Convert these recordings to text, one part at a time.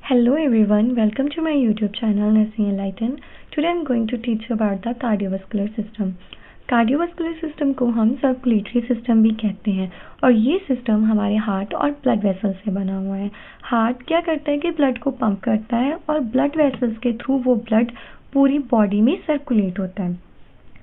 Hello everyone, welcome to my YouTube channel Nursing Enlighten. Today I am going to teach you about the cardiovascular system. Cardiovascular system को हम circulatory system भी कहते हैं और ये system हमारे heart और ब्लड वेसल्स से बना हुआ है। हार्ट क्या करता है कि ब्लड को पंप करता है और ब्लड वेसल्स के थ्रू वो ब्लड पूरी बॉडी में सर्कुलेट होता है।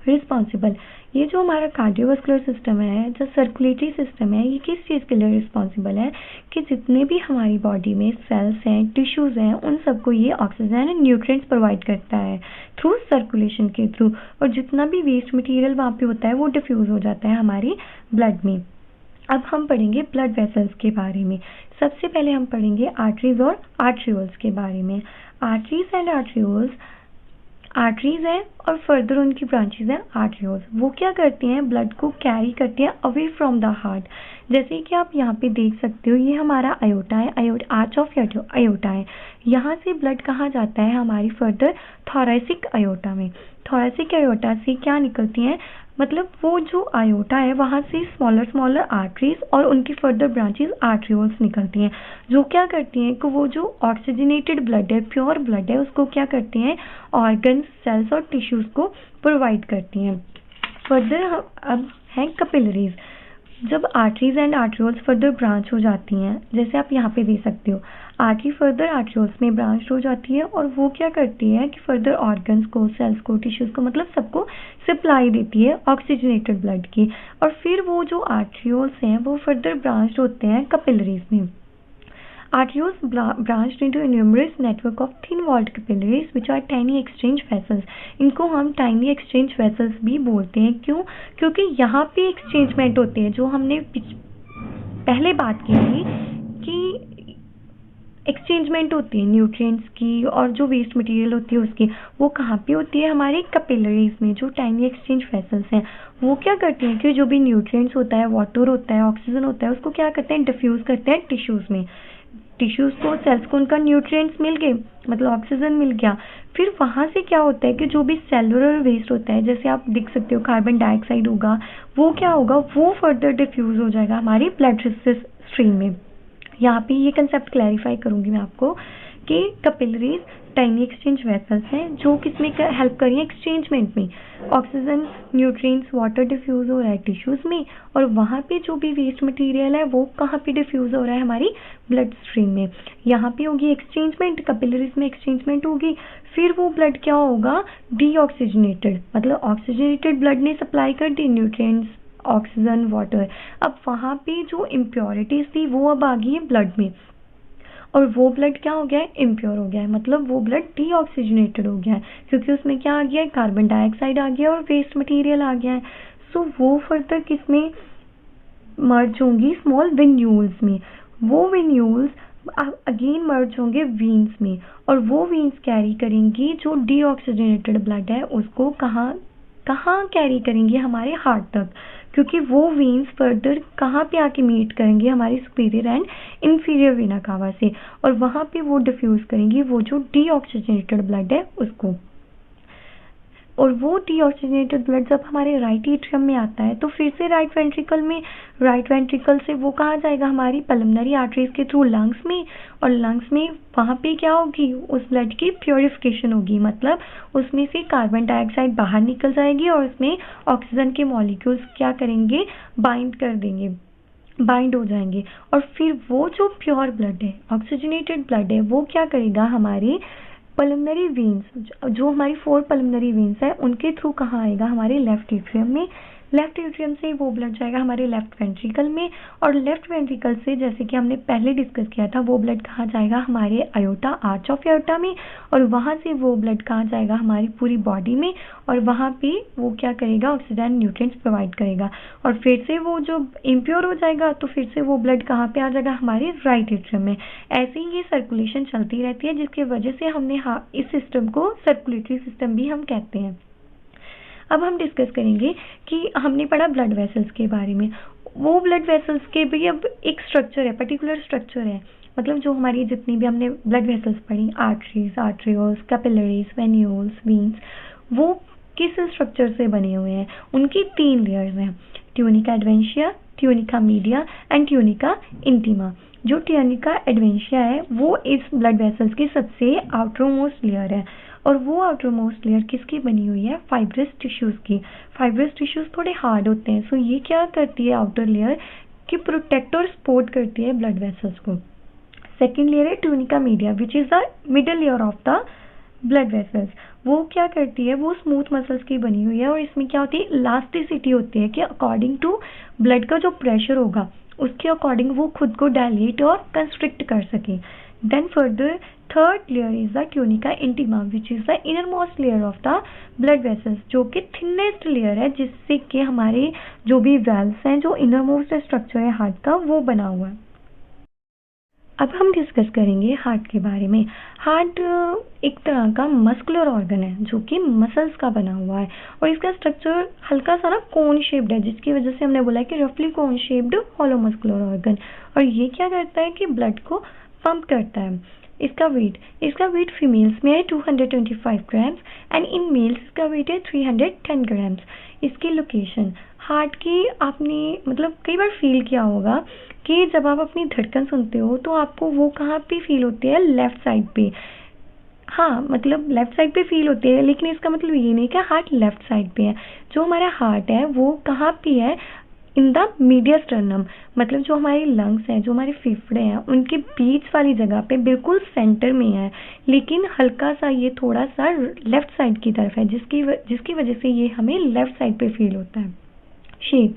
रिस्पॉन्सिबल, ये जो हमारा कार्डियोवास्कुलर सिस्टम है, जो सर्कुलेटरी सिस्टम है, ये किस चीज़ के लिए रिस्पॉन्सिबल है कि जितने भी हमारी बॉडी में सेल्स हैं, टिश्यूज़ हैं, उन सबको ये ऑक्सीजन एंड न्यूट्रिएंट्स प्रोवाइड करता है थ्रू सर्कुलेशन के थ्रू, और जितना भी वेस्ट मटेरियल वहाँ पे होता है वो डिफ्यूज़ हो जाता है हमारी ब्लड में। अब हम पढ़ेंगे ब्लड वेसल्स के बारे में। सबसे पहले हम पढ़ेंगे आर्टरीज और आर्ट्रियोल्स के बारे में। आर्टरीज एंड आर्ट्रियोल्स, आर्टरीज हैं और फर्दर उनकी ब्रांचेज हैं आर्ट्रियोल्स। वो क्या करती हैं? ब्लड को कैरी करती हैं अवे फ्रॉम द हार्ट। जैसे कि आप यहाँ पे देख सकते हो, ये हमारा अयोटा है, आर्च ऑफ अयोटा है। यहाँ से ब्लड कहाँ जाता है? हमारी फर्दर थोरैसिक अयोटा में। थोरैसिक अयोटा से क्या निकलती हैं? मतलब वो जो अयोटा है वहाँ से स्मॉलर आर्टरीज और उनकी फर्दर ब्रांचेस आर्ट्रियोल्स निकलती हैं, जो क्या करती हैं कि वो जो ऑक्सीजनेटेड ब्लड है, प्योर ब्लड है, उसको क्या करती हैं? ऑर्गन्स, सेल्स और टिश्यूज को प्रोवाइड करती हैं। फर्दर अब हैं कैपिलरीज। जब arteries and arterioles further branch हो जाती हैं, जैसे आप यहाँ पे देख सकते हो, आर्टरी फर्दर आर्ट्रियोल्स में ब्रांच हो जाती है और वो क्या करती है कि फर्दर ऑर्गन्स को, सेल्स को, टिश्यूज को, मतलब सबको सप्लाई देती है ऑक्सीजनेटेड ब्लड की। और फिर वो जो आर्ट्रियोल्स हैं वो फर्दर ब्रांच होते हैं कैपिलरीज में। Arterioles branched into a numerous network of thin-walled capillaries which are tiny exchange vessels. इनको हम tiny exchange vessels भी बोलते हैं। क्यों? क्योंकि यहाँ पे एक्सचेंजमेंट होते हैं, जो हमने पहले बात की थी कि एक्सचेंजमेंट होती है न्यूट्रिएंट्स की और जो वेस्ट मटेरियल होती है उसकी। वो कहाँ पे होती है? हमारे कैपिलरीज में। जो टाइनी एक्सचेंज वेसल्स हैं वो क्या करती हैं कि जो भी न्यूट्रिएंट्स होता है, वाटर होता है, ऑक्सीजन होता है, उसको क्या करते हैं? डिफ्यूज करते हैं टिश्यूज में। टिश्यूज को, सेल्स को उनका न्यूट्रिएंट्स मिल गए, मतलब ऑक्सीजन मिल गया। फिर वहाँ से क्या होता है कि जो भी सेलुलर वेस्ट होता है, जैसे आप देख सकते हो कार्बन डाइऑक्साइड होगा, वो क्या होगा? वो फर्दर डिफ्यूज हो जाएगा हमारी ब्लड स्ट्रीम में। यहाँ पे ये कंसेप्ट क्लैरिफाई करूंगी मैं आपको कि कैपिलरीज टाइनी एक्सचेंज वेसल्स हैं जो किसमें हेल्प करी है? एक्सचेंजमेंट में। ऑक्सीजन, न्यूट्रिएंट्स, वाटर डिफ्यूज हो रहा है टिश्यूज में, और वहाँ पे जो भी वेस्ट मटेरियल है वो कहाँ पे डिफ्यूज हो रहा है? हमारी ब्लड स्ट्रीम में। यहाँ पे होगी एक्सचेंजमेंट, कैपिलरीज में एक्सचेंजमेंट होगी। फिर वो ब्लड क्या होगा? डीऑक्सीजनेटेड, मतलब ऑक्सीजनेटेड ब्लड ने सप्लाई कर दी न्यूट्रिएंट्स, ऑक्सीजन, वाटर। अब वहाँ पे जो इम्प्योरिटीज थी वो अब आ गई है ब्लड में, और वो ब्लड क्या हो गया है? इम्प्योर हो गया है, मतलब वो ब्लड डीऑक्सीजनेटेड हो गया है, क्योंकि उसमें क्या आ गया है? कार्बन डाइऑक्साइड आ गया और वेस्ट मटेरियल आ गया है। सो वो फर्दर किस में मर्ज होंगी? स्मॉल वेन्यूल्स में। वो वेन्यूल्स अगेन मर्ज होंगे वीन्स में, और वो वीन्स कैरी करेंगी जो डीऑक्सीजनेटेड ब्लड है उसको कहाँ कैरी करेंगे? हमारे हार्ट तक, क्योंकि वो वेन्स फर्दर कहाँ पे आके मीट करेंगे? हमारी superior and inferior vena cava से, और वहाँ पे वो डिफ्यूज करेंगी वो जो डीऑक्सीजनेटेड ब्लड है उसको। और वो डीऑक्सीजनेटेड ब्लड जब हमारे राइट एट्रियम में आता है तो फिर से राइट वेंट्रिकल से वो कहाँ जाएगा? हमारी पल्मोनरी आर्टरीज के थ्रू लंग्स में, और लंग्स में वहाँ पे क्या होगी? उस ब्लड की प्योरिफिकेशन होगी, मतलब उसमें से कार्बन डाइऑक्साइड बाहर निकल जाएगी और उसमें ऑक्सीजन के मॉलिक्यूल्स क्या करेंगे? बाइंड हो जाएंगे। और फिर वो जो प्योर ब्लड है, ऑक्सीजनेटेड ब्लड है, वो क्या करेगा? हमारी पल्मोनरी वेन्स, जो हमारी 4 पल्मोनरी वेन्स है, उनके थ्रू कहाँ आएगा? हमारे लेफ्ट एट्रियम में। लेफ्ट एट्रियम से वो ब्लड जाएगा हमारे लेफ्ट वेंट्रिकल में, और लेफ्ट वेंट्रिकल से, जैसे कि हमने पहले डिस्कस किया था, वो ब्लड कहाँ जाएगा? हमारे अयोटा, आर्च ऑफ अयोटा में, और वहाँ से वो ब्लड कहाँ जाएगा? हमारी पूरी बॉडी में, और वहाँ पे वो क्या करेगा? ऑक्सीजन, न्यूट्रिएंट्स प्रोवाइड करेगा। और फिर से वो जो इम्प्योर हो जाएगा तो फिर से वो ब्लड कहाँ पे आ जाएगा? हमारे राइट एट्रियम में। ऐसे ही ये सर्कुलेशन चलती रहती है, जिसकी वजह से हमने इस सिस्टम को सर्कुलेटरी सिस्टम भी हम कहते हैं। अब हम डिस्कस करेंगे कि हमने पढ़ा ब्लड वेसल्स के बारे में। वो ब्लड वेसल्स के भी अब एक स्ट्रक्चर है, पर्टिकुलर स्ट्रक्चर है, मतलब जो हमारी जितनी भी हमने ब्लड वेसल्स पढ़ी, arteries, arterioles, capillaries, venules, veins, वो किस स्ट्रक्चर से बने हुए हैं? उनकी 3 लेयर्स हैं, tunica adventitia, tunica media and tunica intima. जो ट्यूनिका एडवेंशिया है वो इस ब्लड वेसल्स की सबसे आउटर मोस्ट लेयर है, और वो आउटर मोस्ट लेयर किसकी बनी हुई है? फाइब्रस टिश्यूज की। फाइब्रस टिश्यूज थोड़े हार्ड होते हैं, सो ये क्या करती है आउटर लेयर कि प्रोटेक्ट और सपोर्ट करती है ब्लड वेसल्स को। सेकेंड लेयर है tunica media which is the middle layer of the blood vessels. वो क्या करती है? वो स्मूथ मसल्स की बनी हुई है, और इसमें क्या होती है? इलास्टिसिटी होती है कि अकॉर्डिंग टू ब्लड का जो प्रेशर होगा उसके अकॉर्डिंग वो खुद को डायलेट और कंस्ट्रिक्ट कर सके। Then further third layer is the tunica intima which is the innermost layer of the blood vessels, जो कि थिनेस्ट लेयर है जिससे कि हमारे जो भी वेल्व्स हैं, जो इनर मोस्ट स्ट्रक्चर है हार्ट का, वो बना हुआ है। अब हम डिस्कस करेंगे हार्ट के बारे में। हार्ट एक तरह का मस्कुलर ऑर्गन है जो कि मसल्स का बना हुआ है, और इसका स्ट्रक्चर हल्का सा ना कोन शेप्ड है, जिसकी वजह से हमने बोला कि रफली कोन शेप्ड होलो मस्कुलर ऑर्गन। और ये क्या करता है कि ब्लड को पंप करता है। इसका वेट फीमेल्स में है 225 ग्राम्स एंड इन मेल्स इसका वेट है 310 ग्राम्स। इसकी लोकेशन हार्ट की आपने मतलब कई बार फील किया होगा कि जब आप अपनी धड़कन सुनते हो तो आपको वो कहाँ पे फील होती है? लेफ्ट साइड पे। हाँ, मतलब लेफ्ट साइड पे फील होती है, लेकिन इसका मतलब ये नहीं कि हार्ट लेफ्ट साइड पे है। जो हमारा हार्ट है वो कहाँ पे है? इन द मीडियस्टर्नम, मतलब जो हमारे लंग्स हैं, जो हमारे फेफड़े हैं, उनके बीच वाली जगह पे बिल्कुल सेंटर में है, लेकिन हल्का सा ये थोड़ा सा लेफ्ट साइड की तरफ है, जिसकी वजह से ये हमें लेफ्ट साइड पे फील होता है। शेप,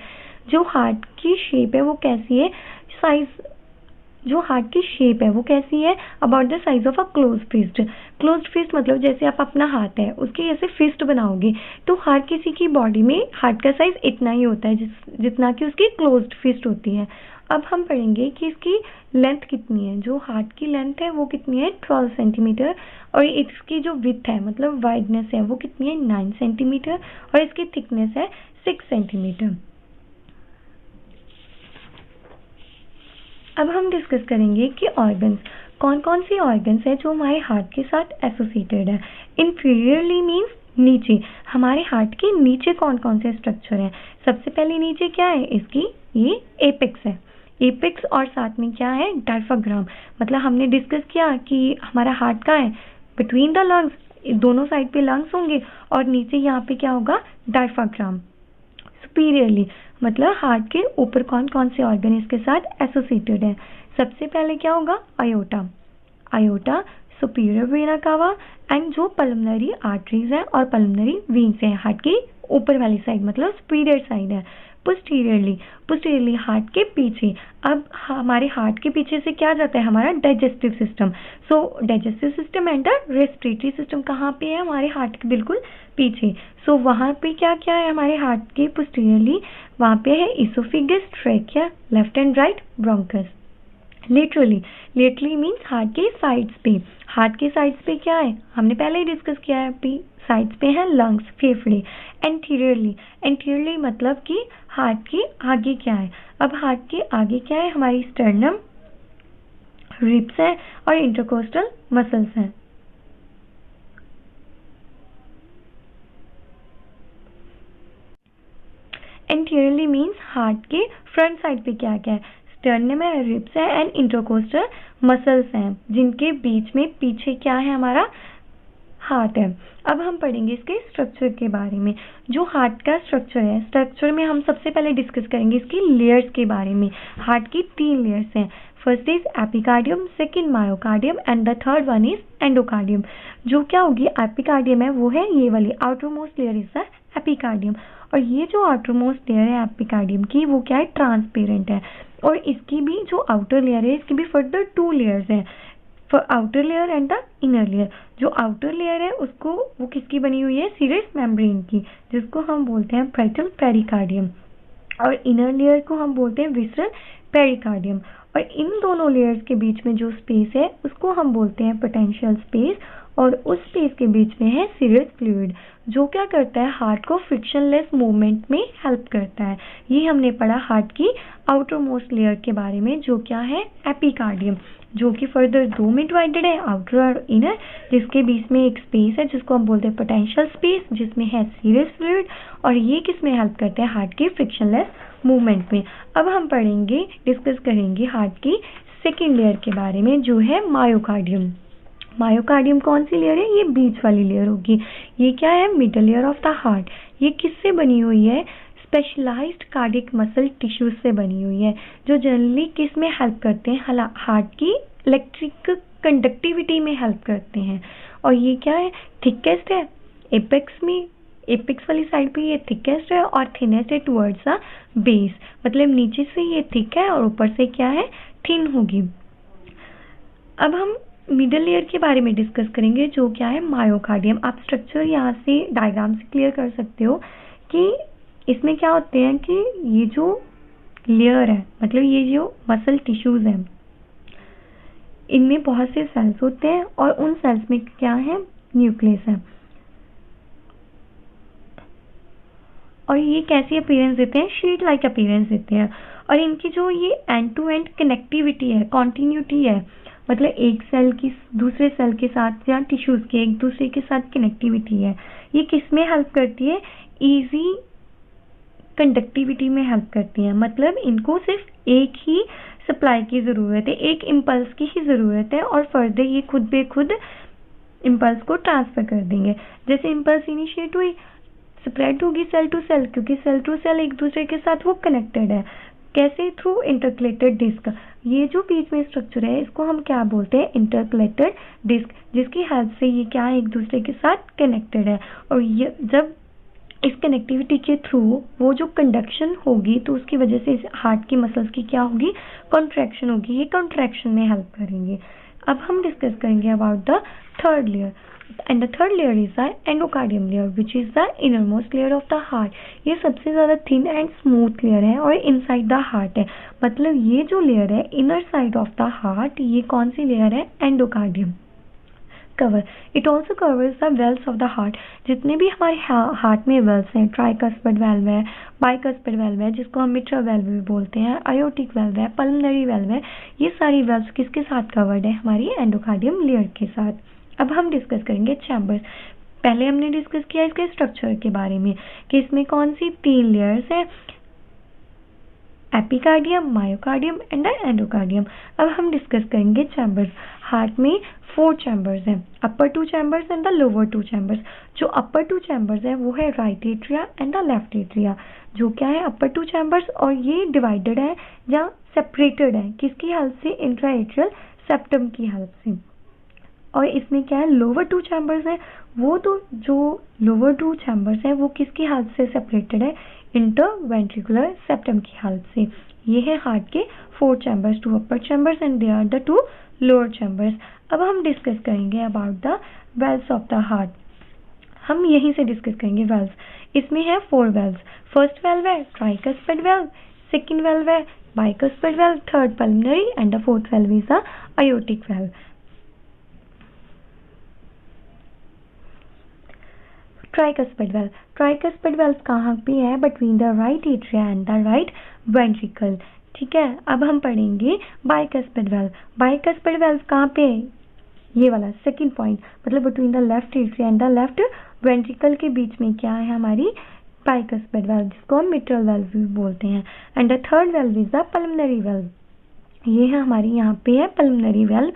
जो हार्ट की शेप है वो कैसी है? साइज, जो हार्ट की शेप है वो कैसी है? About the size of a close fist. Close fist मतलब जैसे आप अपना हाथ है उसके जैसे फिस्ट बनाओगे, तो हर किसी की बॉडी में हार्ट का साइज इतना ही होता है जितना कि उसकी क्लोज्ड फिस्ट होती है। अब हम पढ़ेंगे कि इसकी लेंथ कितनी है। जो हार्ट की लेंथ है वो कितनी है? 12 सेंटीमीटर, और इसकी जो विड्थ है मतलब वाइडनेस है वो कितनी है? 9 सेंटीमीटर, और इसकी थिकनेस है 6 सेंटीमीटर। अब हम डिस्कस करेंगे कि ऑर्गन्स, कौन कौन सी ऑर्गन्स है जो हमारे हार्ट के साथ एसोसिएटेड है। इंफीरियरली मीन्स नीचे, हमारे हार्ट के नीचे कौन कौन से स्ट्रक्चर हैं। सबसे पहले नीचे क्या है इसकी? ये एपेक्स है। एपेक्स और साथ में क्या है? डायफ्राम। मतलब हमने डिस्कस किया कि हमारा हार्ट का है बिटवीन द लंग्स, दोनों साइड पे लंग्स होंगे, और नीचे यहाँ पे क्या होगा? डायफ्राम। सुपीरियरली मतलब हार्ट के ऊपर कौन कौन से ऑर्गन इसके साथ एसोसिएटेड है। सबसे पहले क्या होगा? Iota, superior vena cava, and जो पल्मोनरी आर्टरीज है और पल्मोनरी वेन्स है हार्ट की ऊपर वाली साइड, मतलब सुपीरियर साइड है। पोस्टीरियरली हार्ट के पीछे। अब हमारे हार्ट के पीछे से क्या जाता है? हमारा digestive system. So digestive system and the respiratory system कहाँ पे है? हमारे हार्ट के बिल्कुल पीछे। सो वहाँ पे क्या क्या है हमारे हार्ट के पोस्टीरियरली? वहाँ पे है oesophagus, trachea, left and right bronchus. Laterally means heart के साइड्स पे। हार्ट के साइड्स पे क्या है? हमने पहले ही डिस्कस किया है, साइड्स पे है लंग्स, फेफड़े। एंटीरियरली मतलब कि हार्ट के आगे क्या है? अब हार्ट के आगे क्या है? हमारी स्टर्नम, रिब्स है और इंटरकोस्टल मसल्स हैं। एंटीरियरली मीन्स हार्ट के फ्रंट साइड पे क्या क्या है? स्टर्नम है, रिब्स है एंड इंटरकोस्टल मसल्स हैं, जिनके बीच में पीछे क्या है? हमारा हार्ट है। अब हम पढ़ेंगे इसके स्ट्रक्चर के बारे में। जो हार्ट का स्ट्रक्चर है, स्ट्रक्चर में हम सबसे पहले डिस्कस करेंगे इसकी लेयर्स के बारे में। हार्ट की 3 लेयर्स हैं। First is epicardium, second myocardium and the third one is endocardium. जो क्या होगी? एपिकार्डियम है वो है ये वाली outer most layer is the epicardium, और ये जो आउटर मोस्ट लेयर है एपिकार्डियम की वो क्या है? ट्रांसपेरेंट है। और इसकी भी जो आउटर लेयर है इसकी भी फर्दर 2 लेयर्स हैं, outer layer and the inner layer. जो आउटर लेयर है उसको वो किसकी बनी हुई है? सीरस मेम्ब्रेन की, जिसको हम बोलते हैं ब्राइटल पेरिकार्डियम, और इनर लेयर को हम बोलते हैं विसरल पेरिकार्डियम। और इन दोनों लेयर्स के बीच में जो स्पेस है उसको हम बोलते हैं पोटेंशियल स्पेस, और उस स्पेस के बीच में है सीरस फ्लूइड, जो क्या करता है? हार्ट को फ्रिक्शनलेस मूवमेंट में हेल्प करता है। ये हमने पढ़ा हार्ट की आउटर मोस्ट लेयर के बारे में, जो क्या है? एपिकार्डियम। जो कि फर्दर 2 में डिवाइडेड है, आउटर और इनर, जिसके बीच में एक स्पेस है जिसको हम बोलते हैं पोटेंशियल स्पेस, जिसमें है सीरस फ्लूइड, और ये किस में हेल्प करते हैं, हार्ट के फ्रिक्शनलेस मूवमेंट में। अब हम पढ़ेंगे, डिस्कस करेंगे हार्ट की सेकेंड लेयर के बारे में, जो है मायोकार्डियम। मायोकार्डियम कौन सी लेयर है, ये बीच वाली लेयर होगी। ये क्या है, middle layer of the heart. ये किससे बनी हुई है, स्पेशलाइज्ड कार्डियक मसल टिश्यूज से बनी हुई है, जो जनरली किस में हेल्प करते हैं, हार्ट की इलेक्ट्रिक कंडक्टिविटी में हेल्प करते हैं। और ये क्या है, थिकेस्ट है, एपेक्स में, एपेक्स वाली साइड पे ये थिकेस्ट है और थिनेस्ट है टुवर्ड्स द बेस, मतलब नीचे से ये थिक है और ऊपर से क्या है, थिन होगी। अब हम मिडल लेयर के बारे में डिस्कस करेंगे, जो क्या है, मायोकार्डियम। आप स्ट्रक्चर यहाँ से डायग्राम से क्लियर कर सकते हो कि इसमें क्या होते हैं कि ये जो लेयर है, मतलब ये जो मसल टिश्यूज हैं, इनमें बहुत से सेल्स होते हैं और उन सेल्स में क्या है, न्यूक्लियस है। और ये कैसी अपीयरेंस देते हैं, शीट लाइक अपीयरेंस देते हैं। और इनकी जो ये एंड टू एंड कनेक्टिविटी है, कॉन्टिन्यूटी है, मतलब एक सेल की दूसरे सेल के साथ या टिश्यूज के एक दूसरे के साथ कनेक्टिविटी है, ये किस में हेल्प करती है, इजी कंडक्टिविटी में हेल्प करती है। मतलब इनको सिर्फ एक ही सप्लाई की ज़रूरत है, एक इम्पल्स की ही ज़रूरत है, और फर्दर ये खुद बे खुद इम्पल्स को ट्रांसफर कर देंगे। जैसे इम्पल्स इनिशिएट हुई, स्प्रेड होगी सेल टू सेल, क्योंकि सेल टू सेल एक दूसरे के साथ वो कनेक्टेड है। कैसे, थ्रू इंटरकलेटेड डिस्क। ये जो बीच में स्ट्रक्चर है, इसको हम क्या बोलते हैं, इंटरकलेटेड डिस्क, जिसकी हेल्प से ये क्या है, एक दूसरे के साथ कनेक्टेड है। और ये जब इस कनेक्टिविटी के थ्रू वो जो कंडक्शन होगी, तो उसकी वजह से इस हार्ट की मसल्स की क्या होगी, कॉन्ट्रैक्शन होगी। ये कॉन्ट्रैक्शन में हेल्प करेंगे। अब हम डिस्कस करेंगे about the third layer, and the third layer is the endocardium layer, which is the innermost layer of the heart. ये सबसे ज़्यादा थिन एंड स्मूथ लेयर है और इनसाइड द हार्ट है। मतलब ये जो लेयर है inner side of the heart, ये कौन सी लेयर है, endocardium cover. It also covers the valves of the heart. जितने भी हमारे हार्ट में वेल्स हैं, ट्राइकस्पिड वेल्व है, बाइकस्पिड वेल्व है, जिसको हम मिट्रल वेल्व भी बोलते हैं, आयोटिक वेल्व है, पल्मोनरी वेल्व है, ये सारी वेल्व्स किसके साथ कवर्ड है, हमारी एंडोकार्डियम लेयर के साथ। अब हम डिस्कस करेंगे चैम्बर्स। पहले हमने डिस्कस किया इसके स्ट्रक्चर के बारे में कि इसमें कौन सी 3 लेयर्स हैं, एपिकार्डियम, मायोकार्डियम एंड एंडोकार्डियम। अब हम डिस्कस करेंगे चैम्बर्स। हार्ट में 4 चैम्बर्स हैं, अपर 2 chambers and the lower 2 chambers. जो अपर 2 चैम्बर्स है वो है right atria and the left atria. जो क्या है, अपर 2 चैम्बर्स, और ये डिवाइडेड है या सेपरेटेड है किसकी हेल्प से, इंट्रा एट्रियल सेप्टम की हेल्प से। और इसमें क्या है, लोअर 2 चैम्बर्स हैं, वो तो जो लोअर 2 चैम्बर्स हैं वो किसकी हेल्प से सेपरेटेड है, इंटरवेंट्रिकुलर सेप्टम की हेल्प से। ये है हार्ट के 4 chambers, 2 upper chambers and they are the 2 lower chambers. अब हम डिस्कस करेंगे about the valves of the heart. हम यहीं से डिस्कस करेंगे वेल्व्स। इसमें है 4 वेल्व्स। फर्स्ट वेल्व है ट्राइकस्पिड वेल्व, सेकंड वेल्व है bicuspid valve, third pulmonary and the fourth valve is the aortic valve. Tricuspid valve, tricuspid valve कहाँ पे है, between the right atria and the right ventricle. ठीक है, अब हम पढ़ेंगे बाइकस्पिड वेल्व। बाइकस्पिड वेल्व कहाँ पे है, ये वाला सेकंड पॉइंट, मतलब between the left atria and the left ventricle के बीच में क्या है, हमारी बाइकस्पिड वेल्व, जिसको हम मिट्रल वेल्व भी बोलते हैं। And the third valve is the pulmonary valve, ये है हमारी यहाँ पे है pulmonary valve.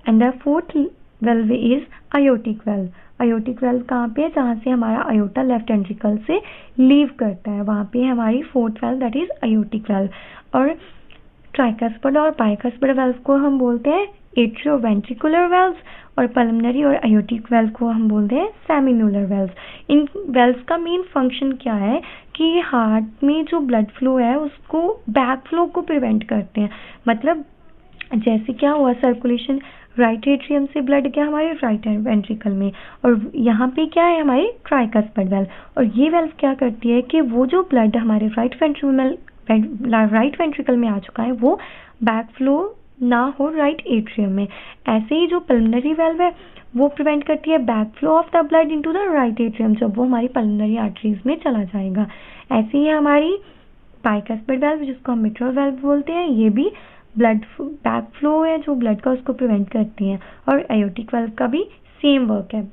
And the fourth valve is aortic valve. Aortic valve कहाँ पे है, जहाँ से हमारा आयोटा लेफ्ट वेंट्रिकल से लीव करता है, वहाँ पे हमारी fourth valve that is aortic valve. और ट्राइकस्पिड और बाइकस्पिड वेल्व को हम बोलते हैं एट्रियोवेंट्रिकुलर वेल्व्स, और पल्मोनरी और आयोटिक वेल्व को हम बोलते हैं सेमिनुलर वेल्व्स। इन वेल्व्स का मेन फंक्शन क्या है कि हार्ट में जो ब्लड फ्लो है उसको बैक फ्लो को प्रिवेंट करते हैं। मतलब जैसे क्या हुआ, सर्कुलेशन राइट एट्रियम से ब्लड गया हमारे राइट वेंट्रिकल में, और यहाँ पे क्या है, हमारी ट्राइकस्पिड वेल्व। और ये वेल्व क्या करती है कि वो जो ब्लड हमारे राइट वेंट्रिकल में आ चुका है वो बैक फ्लो ना हो राइट एट्रियम में। ऐसे ही जो पल्मोनरी वेल्व है वो प्रिवेंट करती है back flow of the blood into the right atrium, जब वो हमारी पल्मोनरी आर्टरीज में चला जाएगा। ऐसे ही हमारी बाइकस्पिड वेल्व, जिसको हम मिट्रल वेल्व बोलते हैं, ये भी बैक फ्लो है जो ब्लड का, उसको प्रिवेंट करती हैं, और एयोर्टिक वाल्व का भी सेम वर्क है।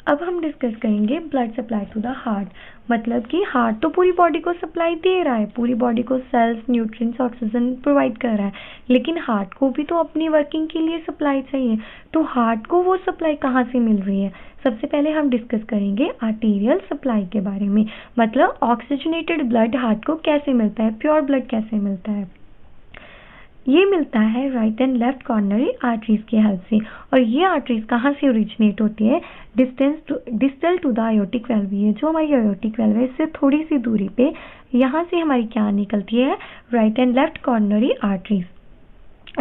अब हम डिस्कस करेंगे blood supply to the heart. मतलब कि हार्ट तो पूरी बॉडी को सप्लाई दे रहा है, पूरी बॉडी को सेल्स, न्यूट्रिएंट्स, ऑक्सीजन प्रोवाइड कर रहा है, लेकिन हार्ट को भी तो अपनी वर्किंग के लिए सप्लाई चाहिए। तो हार्ट को वो सप्लाई कहाँ से मिल रही है? सबसे पहले हम डिस्कस करेंगे आर्टीरियल सप्लाई के बारे में। मतलब ऑक्सीजनेटेड ब्लड हार्ट को कैसे मिलता है, प्योर ब्लड कैसे मिलता है? ये मिलता है right and left coronary arteries की हेल्प से। और ये आर्टरीज कहाँ से ओरिजिनेट होती है? Distal to the aortic valve. ये जो हमारी आयोटिक वेल्व है, इससे थोड़ी सी दूरी पे यहाँ से हमारी क्या निकलती है? Right and left coronary arteries.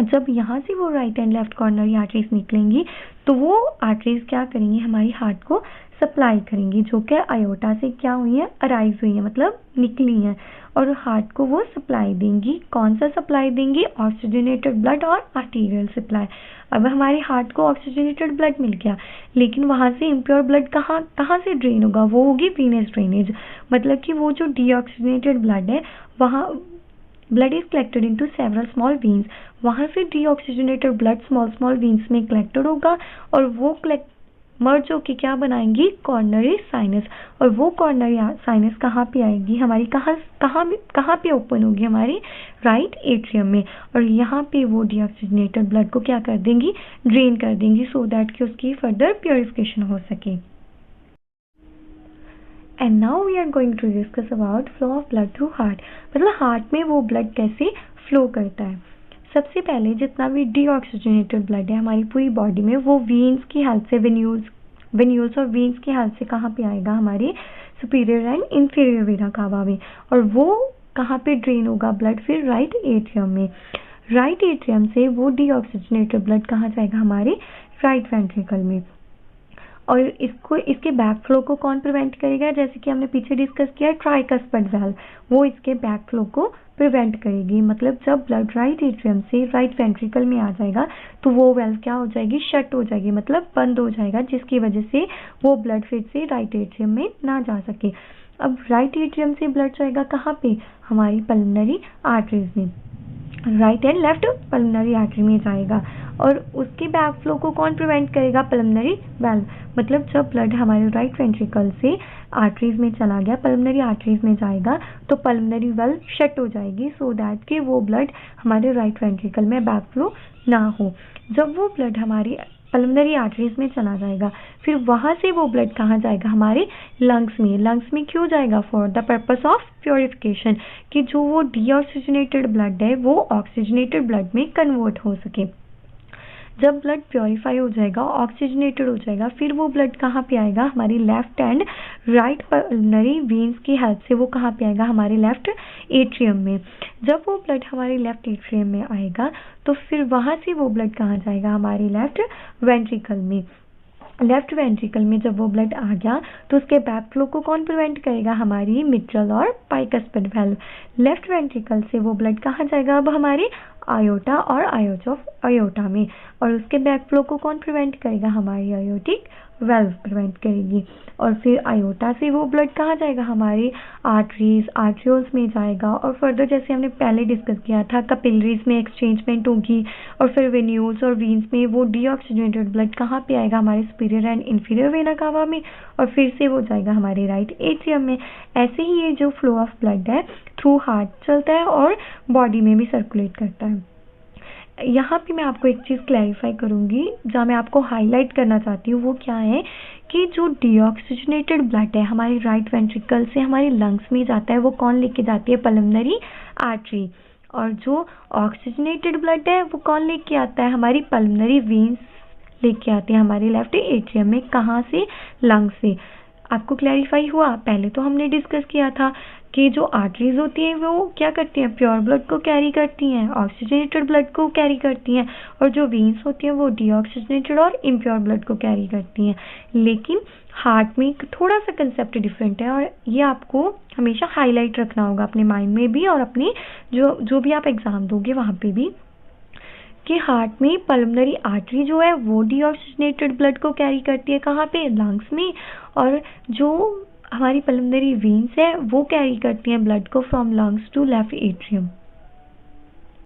जब यहाँ से वो right and left coronary arteries निकलेंगी तो वो आर्टरीज क्या करेंगी? हमारी हार्ट को सप्लाई करेंगी, जो कि आयोटा से क्या हुई है? अराइज हुई है, मतलब निकली हैं, और हार्ट को वो सप्लाई देंगी। कौन सा सप्लाई देंगी? ऑक्सीजनेटेड ब्लड और आर्टीरियल सप्लाई। अब हमारे हार्ट को ऑक्सीजनेटेड ब्लड मिल गया, लेकिन वहाँ से इम्प्योर ब्लड कहाँ से ड्रेन होगा? वो होगी वीनस ड्रेनेज। मतलब कि वो जो डीऑक्सीजनेटेड ब्लड है, वहाँ blood is collected into several small veins. वहाँ से डीऑक्सीजनेटेड ब्लड स्मॉल वेन्स में कलेक्टेड होगा, और वो मर्ज होके क्या बनाएंगी? Coronary sinus. और वो कॉर्नरी साइनस कहाँ पे आएगी? हमारी कहाँ पे ओपन होगी? हमारी राइट एट्रियम में। और यहाँ पे वो डीऑक्सीजनेटेड ब्लड को क्या कर देंगी? ड्रेन कर देंगी, सो दैट कि उसकी फर्दर प्योरिफिकेशन हो सके। And now we are going to discuss about flow of blood through heart. मतलब हार्ट में वो ब्लड कैसे फ्लो करता है। सबसे पहले जितना भी डीऑक्सीजनेटेड ब्लड है हमारी पूरी बॉडी में, वो वेन्स की हेल्प से, वेन्यूल्स और वेन्स की हेल्प से कहाँ पे आएगा? हमारे superior and inferior vena cava में। और वो कहाँ पे ड्रेन होगा ब्लड? फिर राइट एट्रियम में। राइट एट्रियम से वो डीऑक्सीजनेटेड ब्लड कहाँ जाएगा? हमारे राइट वेंट्रिकल में। और इसके बैक फ्लो को कौन प्रिवेंट करेगा? जैसे कि हमने पीछे डिस्कस किया, ट्राइकस्पिड वाल्व, वो इसके बैक फ्लो को प्रिवेंट करेगी। मतलब जब ब्लड राइट एट्रियम से राइट वेंट्रिकल में आ जाएगा तो वो वाल्व क्या हो जाएगी? शट हो जाएगी, मतलब बंद हो जाएगा, जिसकी वजह से वो ब्लड फिर से राइट एट्रियम में ना जा सके। अब राइट एट्रियम से ब्लड जाएगा कहाँ पे? हमारी पल्मोनरी आर्टरीज में। Right and left pulmonary artery में जाएगा, और उसके बैक फ्लो को कौन प्रिवेंट करेगा? Pulmonary valve. मतलब जब ब्लड हमारे राइट वेंट्रिकल से आर्टरीज में चला गया, पल्मोनरी आर्टरीज में जाएगा, तो पल्मोनरी वाल्व शट हो जाएगी, सो दैट कि वो ब्लड हमारे राइट वेंट्रिकल में बैक फ्लो ना हो। जब वो ब्लड हमारी पल्मोनरी आर्टरीज में चला जाएगा, फिर वहाँ से वो ब्लड कहाँ जाएगा? हमारे लंग्स में। लंग्स में क्यों जाएगा? For the purpose of purification, कि जो वो डीऑक्सीजनेटेड ब्लड है वो ऑक्सीजनेटेड ब्लड में कन्वर्ट हो सके। जब ब्लड प्योरीफाई हो जाएगा, ऑक्सीजनेटेड हो जाएगा, फिर वो ब्लड कहाँ पे आएगा? हमारी left and right pulmonary veins की हेल्प से वो कहाँ पे आएगा? हमारे लेफ्ट एट्रियम में। जब वो ब्लड हमारे लेफ्ट एट्रियम में आएगा तो फिर वहाँ से वो ब्लड कहाँ जाएगा? हमारे लेफ्ट वेंट्रिकल में। लेफ्ट वेंट्रिकल में जब वो ब्लड आ गया तो उसके बैक फ्लो को कौन प्रिवेंट करेगा? हमारी मिट्रल और बाइकस्पिड वाल्व। लेफ्ट वेंट्रिकल से वो ब्लड कहाँ जाएगा? अब हमारे आयोटा और आयोच ऑफ आयोटा में। और उसके बैक फ्लो को कौन प्रिवेंट करेगा? हमारी आयोटिक वेल्व प्रिवेंट करेगी। और फिर आयोटा से वो ब्लड कहाँ जाएगा? हमारी आर्टरीज, आर्ट्रियोल्स में जाएगा, और फर्दर जैसे हमने पहले डिस्कस किया था, कैपिलरीज में एक्सचेंजमेंट होगी, और फिर वेन्यूल्स और वीन्स में वो डीऑक्सीजनेटेड ब्लड कहाँ पे आएगा? हमारे superior and inferior vena cava में, और फिर से वो जाएगा हमारे राइट एट्रियम में। ऐसे ही ये जो फ्लो ऑफ ब्लड है थ्रू हार्ट चलता है और बॉडी में भी सर्कुलेट करता है। यहाँ पे मैं आपको एक चीज़ क्लैरिफाई करूँगी, जहाँ मैं आपको हाईलाइट करना चाहती हूँ, वो क्या है कि जो डीऑक्सीजनेटेड ब्लड है हमारे राइट वेंट्रिकल से हमारे लंग्स में जाता है, वो कौन लेके जाती है? Pulmonary artery. और जो ऑक्सीजनेटेड ब्लड है वो कौन लेके आता है? हमारी पल्मोनरी वेन्स लेके आती है हमारे लेफ्ट एट्रियम में। कहाँ से? लंग्स से। आपको क्लैरिफाई हुआ? पहले तो हमने डिस्कस किया था कि जो आर्टरीज होती हैं वो क्या करती हैं? प्योर ब्लड को कैरी करती हैं, ऑक्सीजनेटेड ब्लड को कैरी करती हैं, और जो वेन्स होती हैं वो डीऑक्सीजनेटेड और इम्प्योर ब्लड को कैरी करती हैं। लेकिन हार्ट में थोड़ा सा कंसेप्ट डिफरेंट है, और ये आपको हमेशा हाईलाइट रखना होगा अपने माइंड में भी, और अपने जो भी आप एग्जाम दोगे वहाँ पे भी, कि हार्ट में पल्मोनरी आर्टरी जो है वो डीऑक्सीजनेटेड ब्लड को कैरी करती है। कहाँ पे? लंग्स में। और जो हमारी पल्मोनरी वेन्स है वो कैरी करती हैं ब्लड को from lungs to left atrium.